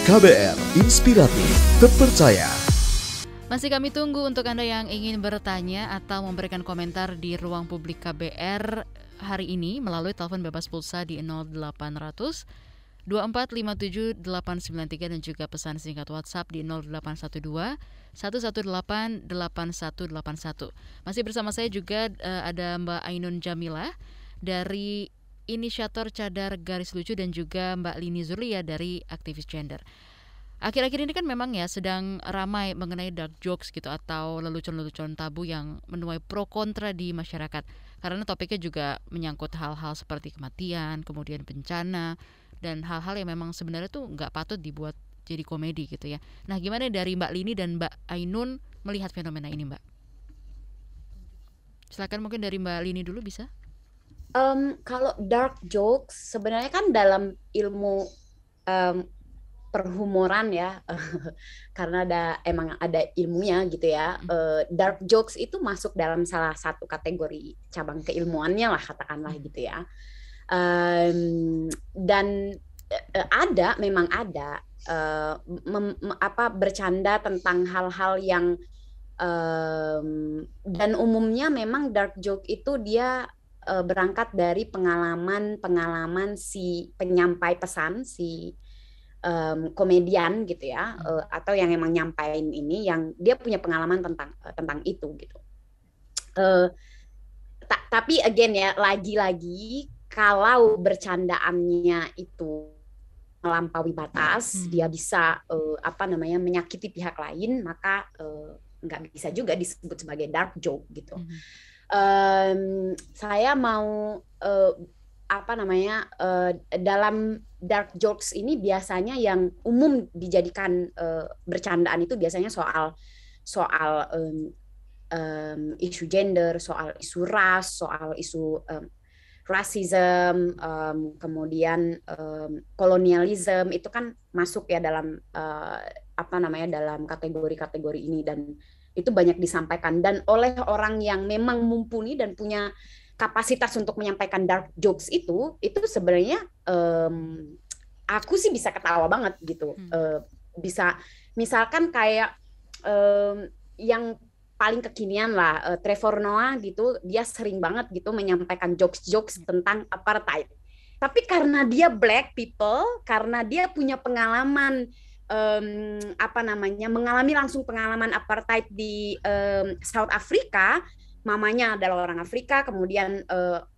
KBR Inspiratif, terpercaya. Masih kami tunggu untuk Anda yang ingin bertanya atau memberikan komentar di ruang publik KBR hari ini melalui telepon bebas pulsa di 0800 2457 893 dan juga pesan singkat WhatsApp di 0812 118 8181. Masih bersama saya juga ada Mbak Ainun Jamilah dari inisiator Cadar Garis Lucu dan juga Mbak Lini Zurlia dari aktivis gender. Akhir-akhir ini kan memang ya sedang ramai mengenai dark jokes gitu atau lelucon-lelucon tabu yang menuai pro kontra di masyarakat. Karena topiknya juga menyangkut hal-hal seperti kematian, kemudian bencana, dan hal-hal yang memang sebenarnya tuh nggak patut dibuat jadi komedi gitu ya. Nah, gimana dari Mbak Lini dan Mbak Ainun melihat fenomena ini, Mbak? Silakan mungkin dari Mbak Lini dulu bisa. Kalau dark jokes sebenarnya kan dalam ilmu perhumoran ya, karena emang ada ilmunya gitu ya. Dark jokes itu masuk dalam salah satu kategori cabang keilmuannya lah katakanlah gitu ya. Dan memang ada bercanda tentang hal-hal yang dan umumnya memang dark joke itu dia berangkat dari pengalaman si penyampai pesan, si komedian gitu ya, atau yang emang nyampain ini yang dia punya pengalaman tentang itu gitu. Tapi again ya, lagi-lagi kalau bercandaannya itu melampaui batas, dia bisa menyakiti pihak lain, maka nggak bisa juga disebut sebagai dark joke gitu. Saya mau dalam dark jokes ini biasanya yang umum dijadikan bercandaan itu biasanya soal isu gender, soal isu ras, soal isu rasism, kemudian kolonialisme, itu kan masuk ya dalam dalam kategori-kategori ini, dan itu banyak disampaikan dan oleh orang yang memang mumpuni dan punya kapasitas untuk menyampaikan dark jokes itu sebenarnya aku sih bisa ketawa banget gitu. Bisa misalkan kayak yang paling kekinian lah, Trevor Noah gitu, dia sering banget gitu menyampaikan jokes tentang apartheid. Tapi karena dia black people, karena dia punya pengalaman mengalami langsung pengalaman apartheid di South Africa, mamanya adalah orang Afrika, kemudian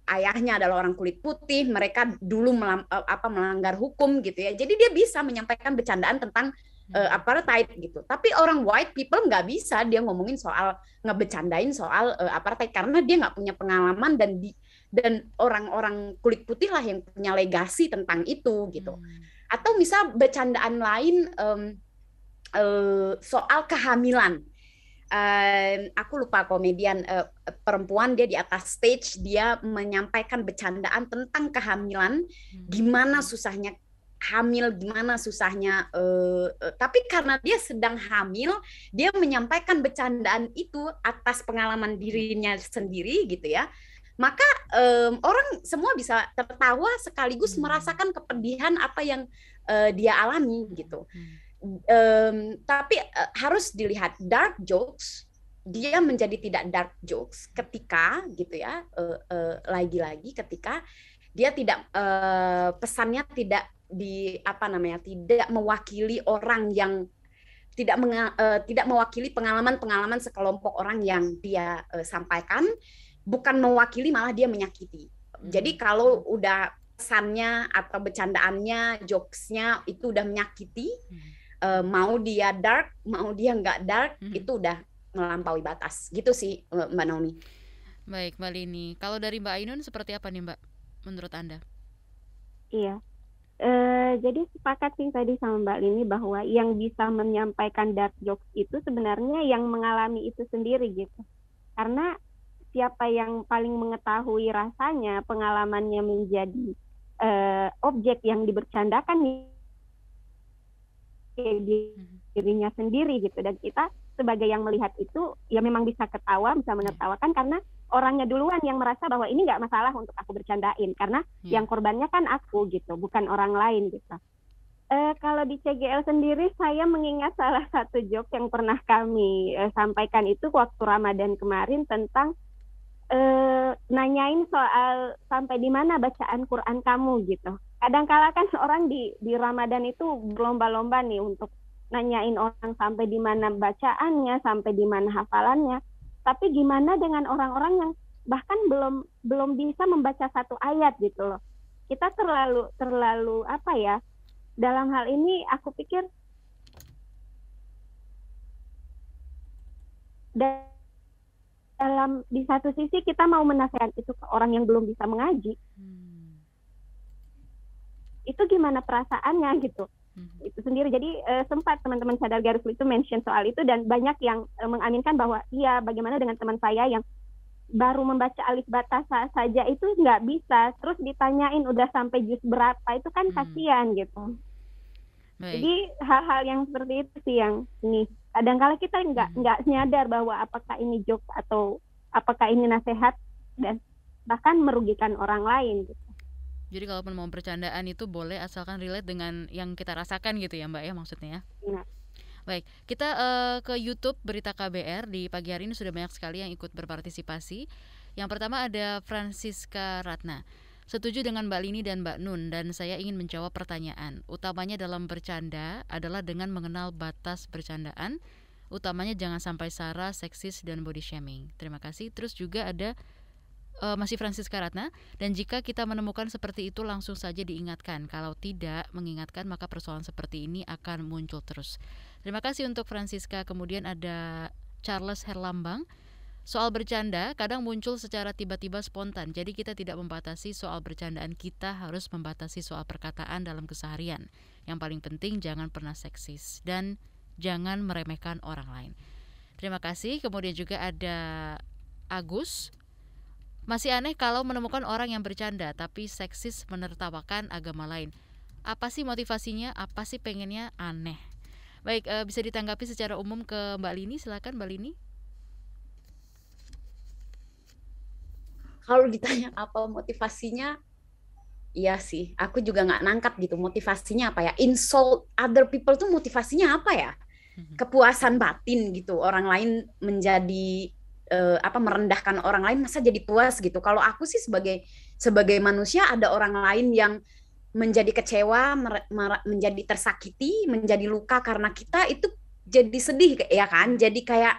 ayahnya adalah orang kulit putih, mereka dulu melanggar hukum gitu ya. Jadi dia bisa menyampaikan bercandaan tentang apartheid gitu. Tapi orang white people nggak bisa dia ngomongin soal ngebecandain soal apartheid karena dia nggak punya pengalaman dan orang-orang kulit putih lah yang punya legasi tentang itu gitu. Atau misal bercandaan lain soal kehamilan. Aku lupa komedian perempuan, dia di atas stage dia menyampaikan bercandaan tentang kehamilan, gimana susahnya hamil, gimana susahnya tapi karena dia sedang hamil, dia menyampaikan bercandaan itu atas pengalaman dirinya sendiri gitu ya. Maka orang semua bisa tertawa sekaligus merasakan kepedihan apa yang dia alami gitu. Tapi harus dilihat dark jokes, dia menjadi tidak dark jokes ketika gitu ya, lagi-lagi ketika dia tidak pesannya tidak tidak mewakili orang yang tidak mewakili pengalaman sekelompok orang yang dia sampaikan, bukan mewakili, malah dia menyakiti. Jadi kalau udah pesannya atau bercandaannya, jokesnya itu udah menyakiti, mau dia dark, mau dia nggak dark, itu udah melampaui batas. Gitu sih Mbak Naomi. Baik Mbak Lini, kalau dari Mbak Ainun seperti apa nih Mbak menurut Anda? Iya, jadi sepakat sih tadi sama Mbak Lini bahwa yang bisa menyampaikan dark jokes itu sebenarnya yang mengalami itu sendiri gitu. Karena siapa yang paling mengetahui rasanya pengalamannya menjadi objek yang dibercandakan nih dirinya sendiri gitu. Dan kita sebagai yang melihat itu ya memang bisa ketawa, bisa menertawakan karena orangnya duluan yang merasa bahwa ini nggak masalah untuk aku bercandain, karena yang korbannya kan aku gitu, bukan orang lain gitu. Kalau di CGL sendiri, saya mengingat salah satu joke yang pernah kami sampaikan itu waktu Ramadan kemarin tentang nanyain soal sampai di mana bacaan Quran kamu gitu. Kadang-kala kan seorang di Ramadan itu berlomba-lomba nih untuk nanyain orang sampai di mana bacaannya, sampai di mana hafalannya. Tapi gimana dengan orang-orang yang bahkan belum bisa membaca satu ayat gitu loh. Kita terlalu apa ya? Dalam hal ini aku pikir di satu sisi kita mau menasihatkan itu ke orang yang belum bisa mengaji. Itu gimana perasaannya gitu. Itu sendiri. Jadi sempat teman-teman Sadar Garut itu mention soal itu, dan banyak yang mengaminkan bahwa iya, bagaimana dengan teman saya yang baru membaca alif batasa saja itu nggak bisa, terus ditanyain udah sampai juz berapa, itu kan kasihan gitu. Baik. Jadi hal-hal yang seperti itu sih yang ini kadang-kala kita nggak nyadar bahwa apakah ini joke atau apakah ini nasihat, dan bahkan merugikan orang lain gitu. Jadi kalaupun mau bercandaan itu boleh asalkan relate dengan yang kita rasakan gitu ya Mbak ya, maksudnya. Nah. Baik, kita ke YouTube Berita KBR. Di pagi hari ini sudah banyak sekali yang ikut berpartisipasi. Yang pertama ada Francisca Ratna. Setuju dengan Mbak Lini dan Mbak Nun, dan saya ingin menjawab pertanyaan. Utamanya dalam bercanda adalah dengan mengenal batas bercandaan. Utamanya jangan sampai sara, seksis, dan body shaming. Terima kasih. Terus juga ada masih Francisca Ratna. Dan jika kita menemukan seperti itu langsung saja diingatkan. Kalau tidak mengingatkan maka persoalan seperti ini akan muncul terus. Terima kasih untuk Francisca. Kemudian ada Charles Herlambang. Soal bercanda kadang muncul secara tiba-tiba spontan. Jadi kita tidak membatasi soal bercandaan, kita harus membatasi soal perkataan dalam keseharian. Yang paling penting jangan pernah seksis dan jangan meremehkan orang lain. Terima kasih. Kemudian juga ada Agus. Masih aneh kalau menemukan orang yang bercanda tapi seksis menertawakan agama lain. Apa sih motivasinya? Apa sih pengennya? Aneh. Baik, bisa ditanggapi secara umum ke Mbak Lini. Silakan Mbak Lini. Kalau ditanya apa motivasinya, iya sih, aku juga nggak nangkap gitu motivasinya apa ya. Insult other people tuh motivasinya apa ya? Kepuasan batin gitu. Orang lain menjadi merendahkan orang lain, masa jadi puas gitu. Kalau aku sih sebagai manusia, ada orang lain yang menjadi kecewa, menjadi tersakiti, menjadi luka karena kita, itu jadi sedih ya kan. Jadi kayak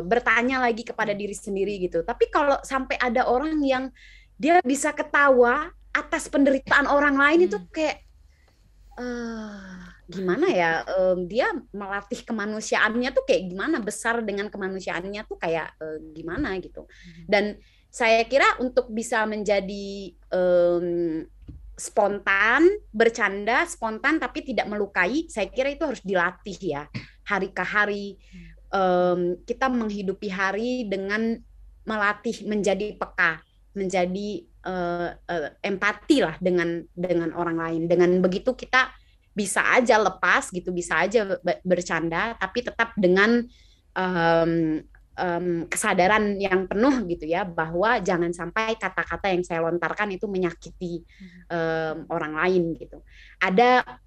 bertanya lagi kepada diri sendiri gitu. Tapi kalau sampai ada orang yang dia bisa ketawa atas penderitaan orang lain, itu kayak gimana ya, dia melatih kemanusiaannya tuh kayak gimana, besar dengan kemanusiaannya tuh kayak gimana gitu. Dan saya kira untuk bisa menjadi spontan, bercanda spontan tapi tidak melukai, saya kira itu harus dilatih ya, hari ke hari. Kita menghidupi hari dengan melatih menjadi peka, menjadi empati lah dengan orang lain. Dengan begitu kita bisa aja lepas gitu, bisa aja bercanda, tapi tetap dengan kesadaran yang penuh gitu ya, bahwa jangan sampai kata-kata yang saya lontarkan itu menyakiti orang lain gitu. Ada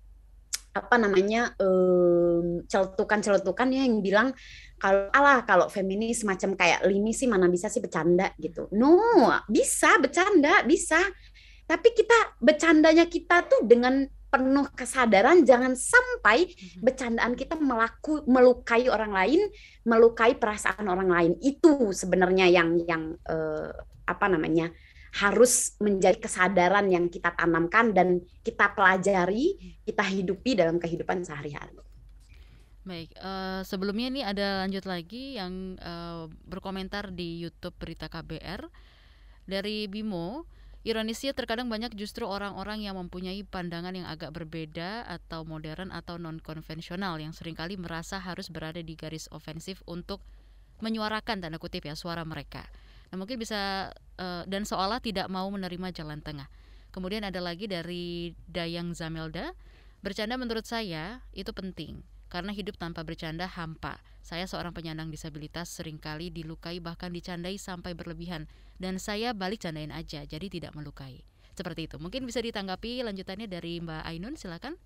celetukan ya yang bilang kalau feminis macam kayak Lini sih mana bisa sih bercanda gitu. No, bisa bercanda, bisa. Tapi bercandanya kita tuh dengan penuh kesadaran, jangan sampai bercandaan kita melukai orang lain, melukai perasaan orang lain. Itu sebenarnya yang harus menjadi kesadaran yang kita tanamkan dan kita pelajari, kita hidupi dalam kehidupan sehari-hari. Baik, sebelumnya ini ada lanjut lagi yang berkomentar di YouTube Berita KBR dari Bimo. Ironisnya terkadang banyak justru orang-orang yang mempunyai pandangan yang agak berbeda atau modern atau non-konvensional yang seringkali merasa harus berada di garis ofensif untuk menyuarakan tanda kutip ya suara mereka. Nah, mungkin bisa dan seolah tidak mau menerima jalan tengah. Kemudian ada lagi dari Dayang Zamelda, bercanda menurut saya itu penting karena hidup tanpa bercanda hampa. Saya seorang penyandang disabilitas, seringkali dilukai bahkan dicandai sampai berlebihan. Dan saya balik candain aja, jadi tidak melukai. Seperti itu. Mungkin bisa ditanggapi lanjutannya dari Mbak Ainun, silakan.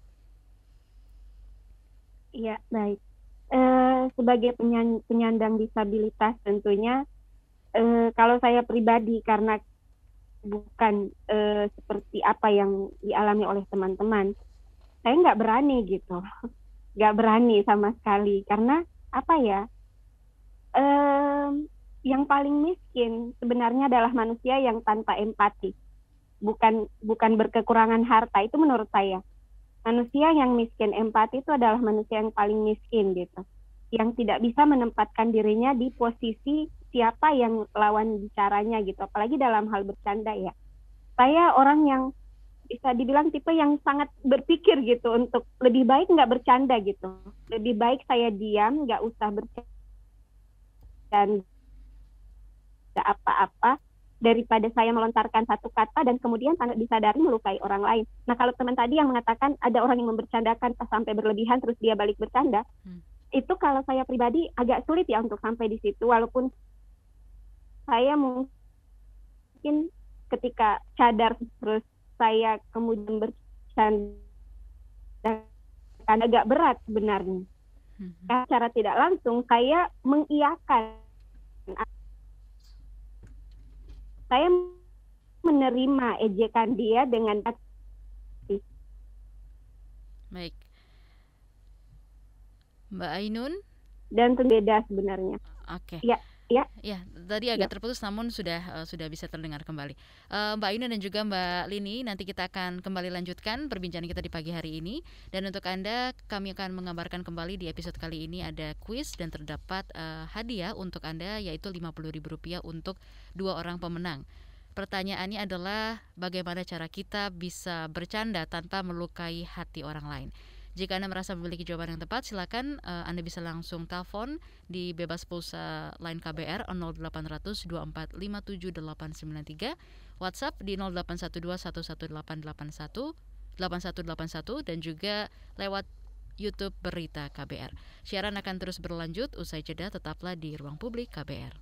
Iya, baik. Sebagai penyandang disabilitas tentunya, kalau saya pribadi, karena bukan seperti apa yang dialami oleh teman-teman, saya nggak berani gitu. Nggak berani sama sekali. Karena apa ya, yang paling miskin sebenarnya adalah manusia yang tanpa empati. Bukan berkekurangan harta, itu menurut saya. Manusia yang miskin empati itu adalah manusia yang paling miskin gitu. Yang tidak bisa menempatkan dirinya di posisi siapa yang lawan bicaranya gitu. Apalagi dalam hal bercanda ya. Saya orang yang bisa dibilang tipe yang sangat berpikir gitu untuk lebih baik nggak bercanda gitu. Lebih baik saya diam, nggak usah bercanda apa-apa, daripada saya melontarkan satu kata dan kemudian tanpa disadari melukai orang lain. Nah, kalau teman tadi yang mengatakan ada orang yang membercandakan sampai berlebihan terus dia balik bercanda, itu kalau saya pribadi agak sulit ya untuk sampai di situ, walaupun saya mungkin ketika cadar terus saya kemudian bercanda agak berat sebenarnya. Secara tidak langsung saya mengiyakan. Saya menerima ejekan dia dengan hati. Baik. Mbak Ainun? Dan berbeda sebenarnya. Oke. Ya. Ya, tadi agak terputus namun sudah bisa terdengar kembali. Mbak Ainun dan juga Mbak Lini, nanti kita akan kembali lanjutkan perbincangan kita di pagi hari ini. Dan untuk Anda, kami akan mengabarkan kembali di episode kali ini ada kuis dan terdapat hadiah untuk Anda, yaitu Rp50.000 untuk 2 orang pemenang. Pertanyaannya adalah bagaimana cara kita bisa bercanda tanpa melukai hati orang lain. Jika Anda merasa memiliki jawaban yang tepat, silakan Anda bisa langsung telepon di Bebas Pulsa line KBR 0800 24 57 893, WhatsApp di 0812 11881 8181 dan juga lewat YouTube Berita KBR. Siaran akan terus berlanjut, usai jeda tetaplah di Ruang Publik KBR.